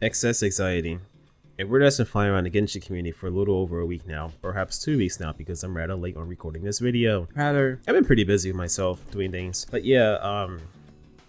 Excess anxiety. A word that's been flying around the Genshin community for a little over a week now, perhaps 2 weeks now, because I'm rather late on recording this video. Rather, I've been pretty busy with myself doing things. But yeah,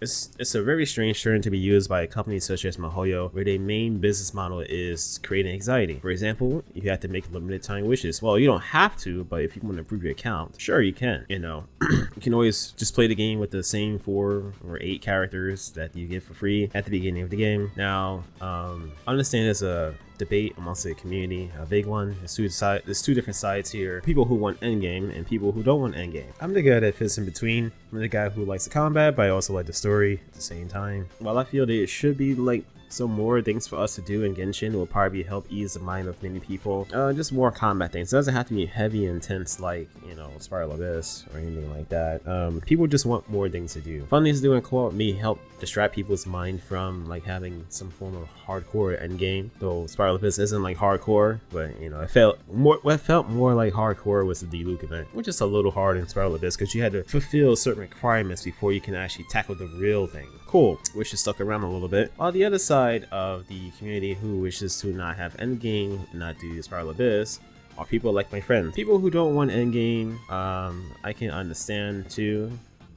it's a very strange term to be used by a company such as MiHoYo, where their main business model is creating anxiety. For example, you have to make limited time wishes. Well, you don't have to, but if you want to improve your account, sure you can. You know, you can always just play the game with the same 4 or 8 characters that you get for free at the beginning of the game. Now, I understand there's a debate amongst the community, a big one. There's two different sides here: people who want endgame and people who don't want endgame. I'm the guy that fits in between. I'm the guy who likes the combat, but I also like the story at the same time. While I feel that it should be like some more things for us to do in Genshin will probably help ease the mind of many people. Just more combat things. It doesn't have to be heavy and intense like, you know, Spiral Abyss or anything like that. People just want more things to do. Fun things to do in co-op may help distract people's mind from like having some form of hardcore endgame. Though Spiral Abyss isn't like hardcore, but you know, it felt more like hardcore was the D-Luke event, which is a little hard in Spiral Abyss because you had to fulfill certain requirements before you can actually tackle the real thing. Cool, which is stuck around a little bit. While the other side of the community who wishes to not have endgame and not do Spiral Abyss are people like my friends. People who don't want endgame, I can understand too.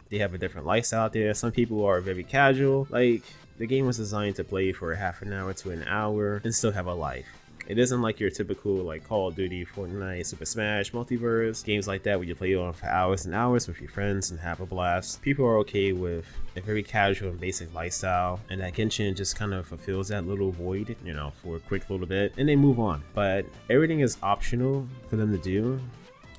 They have a different lifestyle out there. Some people are very casual. Like, the game was designed to play for half an hour to an hour and still have a life. It isn't like your typical like Call of Duty, Fortnite, Super Smash, Multiverse, games like that where you play on for hours and hours with your friends and have a blast. People are okay with a very casual and basic lifestyle, and that Genshin just kind of fulfills that little void, you know, for a quick little bit, and they move on. But everything is optional for them to do,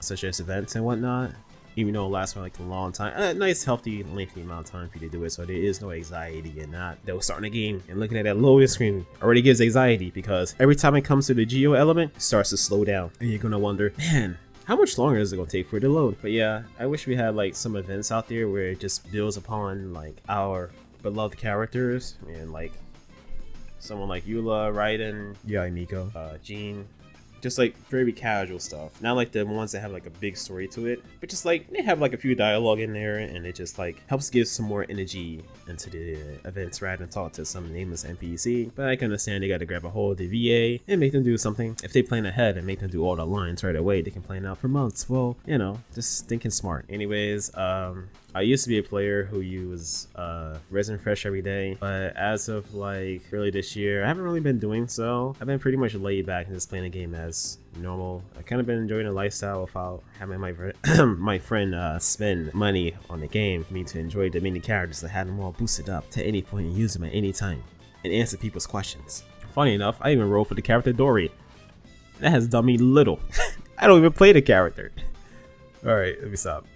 such as events and whatnot. Even though it lasts for like a long time, a nice healthy lengthy amount of time for you to do it, so there is no anxiety in that. Though starting a game and looking at that loading screen already gives anxiety, because every time it comes to the geo element, it starts to slow down and you're gonna wonder, man, how much longer is it gonna take for it to load? But yeah, I wish we had like some events out there where it just builds upon like our beloved characters, and like someone like Eula, Raiden, Miko, Jean. Just like very casual stuff, not like the ones that have like a big story to it, but just like they have like a few dialogue in there, and it just like helps give some more energy into the events rather than talk to some nameless NPC. But I can understand they got to grab a hold of the VA and make them do something. If they plan ahead and make them do all the lines right away, they can plan out for months. Well, you know, just thinking smart. Anyways, I used to be a player who used resin fresh every day, but as of like early this year, I haven't really been doing so. I've been pretty much laid back and just playing the game as normal. I kind of been enjoying the lifestyle without having my friend spend money on the game for me to enjoy the many characters that had them all boosted up to any point and use them at any time and answer people's questions. Funny enough, I even rolled for the character Dory. That has done me little. I don't even play the character. Alright, let me stop.